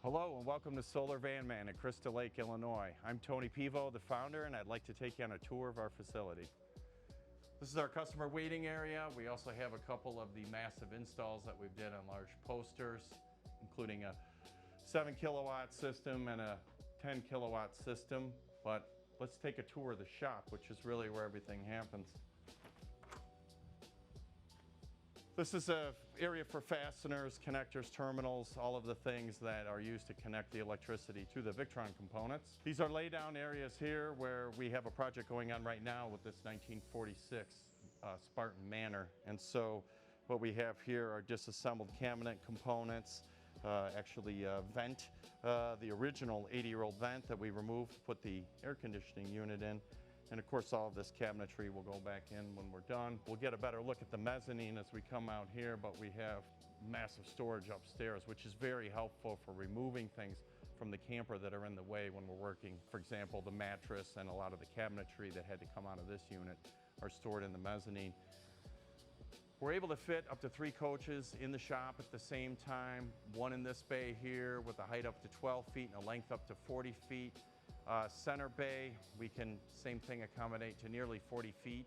Hello and welcome to Solar Van Man in Crystal Lake, Illinois. I'm Tony Pivo, the founder, and I'd like to take you on a tour of our facility. This is our customer waiting area. We also have a couple of the massive installs that we've did on large posters, including a 7 kilowatt system and a 10 kilowatt system. But let's take a tour of the shop, which is really where everything happens. This is an area for fasteners, connectors, terminals, all of the things that are used to connect the electricity to the Victron components. These are laydown areas here where we have a project going on right now with this 1946 Spartan Manor. And so what we have here are disassembled cabinet components, actually vent, the original 80-year-old vent that we removed to put the air conditioning unit in. And of course, all of this cabinetry will go back in when we're done. We'll get a better look at the mezzanine as we come out here, but we have massive storage upstairs, which is very helpful for removing things from the camper that are in the way when we're working. For example, the mattress and a lot of the cabinetry that had to come out of this unit are stored in the mezzanine. We're able to fit up to 3 coaches in the shop at the same time. One in this bay here with a height up to 12 feet and a length up to 40 feet. Center bay, we can, same thing, accommodate to nearly 40 feet.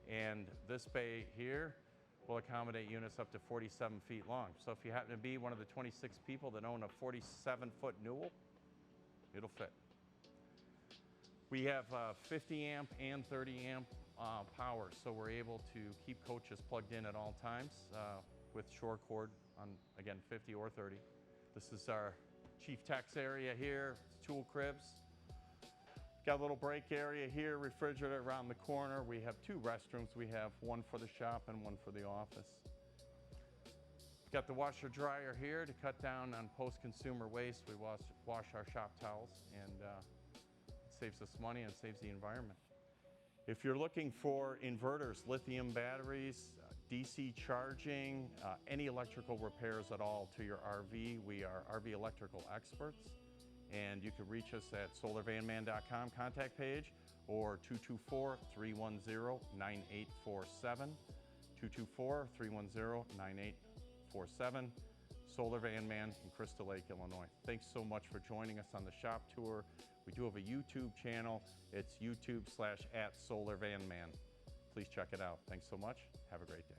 And this bay here will accommodate units up to 47 feet long. So if you happen to be one of the 26 people that own a 47-foot Newell, it'll fit. We have 50 amp and 30 amp power, so we're able to keep coaches plugged in at all times with shore cord on, again, 50 or 30. This is our chief tech's area here, tool cribs. Got a little break area here, refrigerator around the corner. We have 2 restrooms. We have one for the shop and one for the office. Got the washer dryer here to cut down on post-consumer waste. We wash our shop towels, and it saves us money and saves the environment. If you're looking for inverters, lithium batteries, DC charging, any electrical repairs at all to your RV, we are RV electrical experts. And you can reach us at solarvanman.com contact page or 224-310-9847. 224-310-9847. Solar Van Man in Crystal Lake, Illinois. Thanks so much for joining us on the shop tour. We do have a YouTube channel. It's YouTube/@SolarVanMan. Please check it out. Thanks so much. Have a great day.